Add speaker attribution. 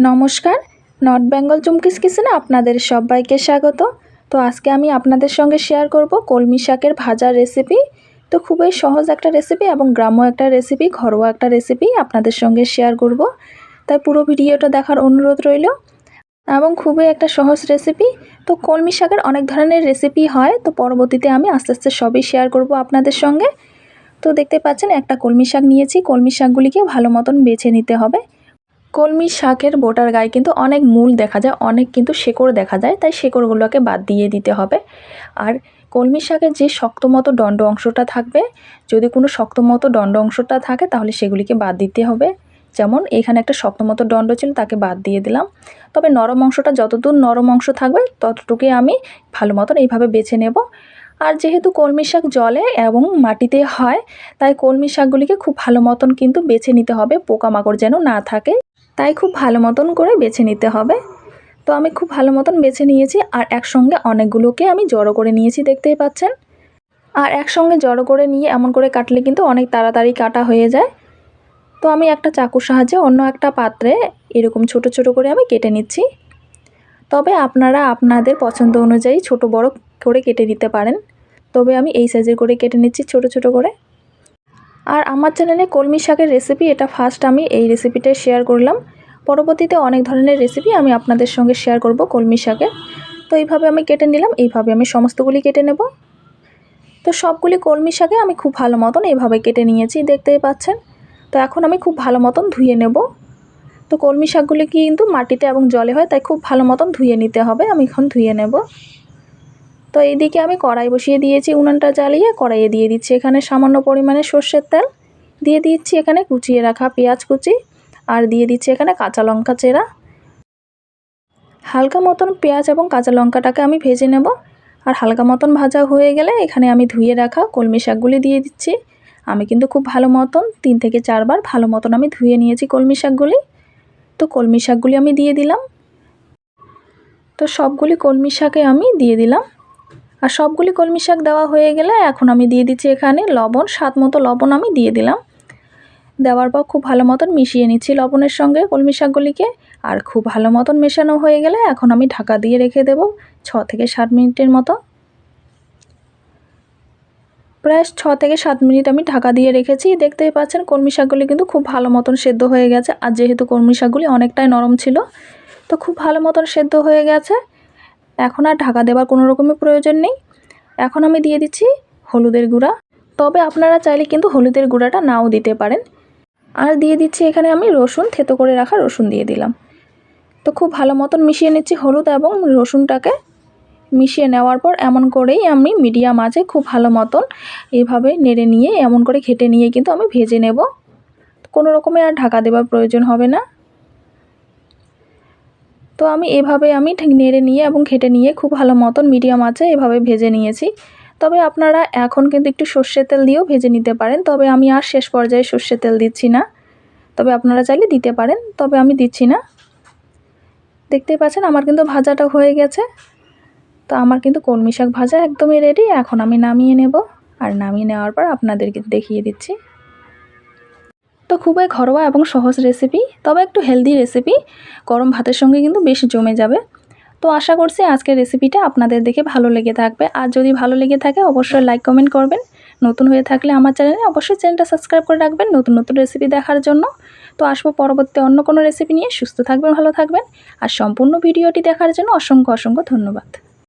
Speaker 1: নমস্কার, নর্থ বেঙ্গল চুমকিস কিচেনে আপনাদের সবাইকে স্বাগত। তো আজকে আমি আপনাদের সঙ্গে শেয়ার করব কলমি শাকের ভাজার রেসিপি। তো খুবই সহজ একটা রেসিপি এবং গ্রাম্য একটা রেসিপি, ঘরোয়া একটা রেসিপি আপনাদের সঙ্গে শেয়ার করব। তাই পুরো ভিডিওটা দেখার অনুরোধ রইল এবং খুবই একটা সহজ রেসিপি। তো কলমি শাকের অনেক ধরনের রেসিপি হয়, তো পরবর্তীতে আমি আস্তে আস্তে সবই শেয়ার করব আপনাদের সঙ্গে। তো দেখতে পাচ্ছেন একটা কলমি শাক নিয়েছি। কলমি শাকগুলিকে ভালো মতন বেছে নিতে হবে। কলমি শাকের বোটার গায়ে কিন্তু অনেক মূল দেখা যায়, অনেক কিন্তু শেকড় দেখা যায়, তাই শেকড়গুলোকে বাদ দিয়ে দিতে হবে। আর কলমি শাকের যে শক্ত মতো দণ্ড অংশটা থাকবে, যদি কোনো শক্ত মতো দণ্ড অংশটা থাকে তাহলে সেগুলিকে বাদ দিতে হবে। যেমন এখানে একটা শক্ত মতো দণ্ড ছিল, তাকে বাদ দিয়ে দিলাম। তবে নরম অংশটা যতদূর নরম অংশ থাকবে ততটুকুই আমি ভালো মতন এইভাবে বেছে নেব। আর যেহেতু কলমি শাক জলে এবং মাটিতে হয়, তাই কলমি শাকগুলিকে খুব ভালো মতন কিন্তু বেছে নিতে হবে, পোকামাকড় যেন না থাকে, তাই খুব ভালো মতন করে বেছে নিতে হবে। তো আমি খুব ভালো মতন বেছে নিয়েছি আর একসঙ্গে অনেকগুলোকে আমি জড়ো করে নিয়েছি, দেখতেই পাচ্ছেন। আর একসঙ্গে জড়ো করে নিয়ে এমন করে কাটলে কিন্তু অনেক তাড়াতাড়ি কাটা হয়ে যায়। তো আমি একটা চাকুর সাহায্যে অন্য একটা পাত্রে এরকম ছোট ছোট করে আমি কেটে নিচ্ছি। তবে আপনারা আপনাদের পছন্দ অনুযায়ী ছোট বড় করে কেটে নিতে পারেন, তবে আমি এই সাইজের করে কেটে নিচ্ছি ছোট ছোট করে। আর আমার চ্যানেলে কলমি শাকের রেসিপি এটা ফার্স্ট আমি এই রেসিপিটাই শেয়ার করলাম। পরবর্তীতে অনেক ধরনের রেসিপি আমি আপনাদের সঙ্গে শেয়ার করব কলমি শাকের। তো এইভাবে আমি কেটে নিলাম, এইভাবে আমি সমস্তগুলি কেটে নেব। তো সবগুলি কলমি শাকে আমি খুব ভালো মতন এইভাবে কেটে নিয়েছি, দেখতেই পাচ্ছেন। তো এখন আমি খুব ভালো মতন ধুয়ে নেব। তো কলমি শাকগুলি কিন্তু মাটিতে এবং জলে হয়, তাই খুব ভালো মতন ধুয়ে নিতে হবে। আমি এখন ধুয়ে নেব। তো এইদিকে আমি কড়াই বসিয়ে দিয়েছি, উনুনটা জ্বালিয়ে কড়াইয়ে দিয়ে দিচ্ছি এখানে সামান্য পরিমাণে সর্ষের তেল, দিয়ে দিচ্ছি এখানে কুচিয়ে রাখা পেঁয়াজ কুচি, আর দিয়ে দিচ্ছি এখানে কাঁচা লঙ্কা চেরা। হালকা মতন পেঁয়াজ এবং কাঁচা লঙ্কাটাকে আমি ভেজে নেব। আর হালকা মতন ভাজা হয়ে গেলে এখানে আমি ধুয়ে রাখা কলমি শাকগুলি দিয়ে দিচ্ছি। আমি কিন্তু খুব ভালো মতন 3 থেকে 4 বার ভালো মতন আমি ধুয়ে নিয়েছি কলমি শাকগুলি। তো কলমি শাকগুলি আমি দিয়ে দিলাম। তো সবগুলি কলমি শাকে আমি দিয়ে দিলাম। আর সবগুলি কলমি শাক দেওয়া হয়ে গেলে এখন আমি দিয়ে দিচ্ছি এখানে লবণ, স্বাদ মতো লবণ আমি দিয়ে দিলাম। দেওয়ার পর খুব ভালো মতন মিশিয়ে নিচ্ছি লবণের সঙ্গে কলমি শাকগুলিকে। আর খুব ভালো মতন মেশানো হয়ে গেলে এখন আমি ঢাকা দিয়ে রেখে দেব 6 থেকে 7 মিনিটের মতো। প্রায় 6 থেকে 7 মিনিট আমি ঢাকা দিয়ে রেখেছি। দেখতেই পাচ্ছেন কলমি শাকগুলি কিন্তু খুব ভালো মতন সেদ্ধ হয়ে গেছে। আর যেহেতু কলমি শাকগুলি অনেকটাই নরম ছিল, তো খুব ভালো মতন সেদ্ধ হয়ে গেছে। এখন আর ঢাকা দেওয়ার কোনো রকমের প্রয়োজন নেই। এখন আমি দিয়ে দিচ্ছি হলুদের গুঁড়া। তবে আপনারা চাইলে কিন্তু হলুদের গুঁড়াটা নাও দিতে পারেন। আর দিয়ে দিচ্ছি এখানে আমি রসুন, থেতো করে রাখা রসুন দিয়ে দিলাম। তো খুব ভালো মতন মিশিয়ে নিচ্ছি হলুদ এবং রসুনটাকে। মিশিয়ে নেওয়ার পর এমন করেই আমি মিডিয়াম আঁচে খুব ভালো মতন এইভাবে নেড়ে নিয়ে এমন করে ঘেটে নিয়ে কিন্তু আমি ভেজে নেব। কোনো রকমে আর ঢাকা দেওয়ার প্রয়োজন হবে না। তো আমি এভাবে আমি ঠিক নেড়ে নিয়ে এবং ঘেটে নিয়ে খুব ভালো মতন মিডিয়াম আঁচে এভাবে ভেজে নিয়েছি। তবে আপনারা এখন কিন্তু একটু সর্ষের তেল দিয়েও ভেজে নিতে পারেন, তবে আমি আর শেষ পর্যায়ে সর্ষের তেল দিচ্ছি না। তবে আপনারা চাইলে দিতে পারেন, তবে আমি দিচ্ছি না। দেখতেই পাচ্ছেন আমার কিন্তু ভাজাটা হয়ে গেছে। তো আমার কিন্তু কলমি শাক ভাজা একদমই রেডি। এখন আমি নামিয়ে নেব। আর নামিয়ে নেওয়ার পর আপনাদেরকে দেখিয়ে দিচ্ছি। তো খুবই ঘরোয়া এবং সহজ রেসিপি, তবে একটু হেলদি রেসিপি, গরম ভাতের সঙ্গে কিন্তু বেশ জমে যাবে। তো আশা করছি আজকের রেসিপিটা আপনাদের দেখে ভালো লেগে থাকবে। আর যদি ভালো লেগে থাকে অবশ্যই লাইক কমেন্ট করবেন। নতুন হয়ে থাকলে আমার চ্যানেলে অবশ্যই চ্যানেলটা সাবস্ক্রাইব করে রাখবেন নতুন নতুন রেসিপি দেখার জন্য। তো আসবো পরবর্তী অন্য কোনো রেসিপি নিয়ে। সুস্থ থাকবেন, ভালো থাকবেন। আর সম্পূর্ণ ভিডিওটি দেখার জন্য অসংখ্য অসংখ্য ধন্যবাদ।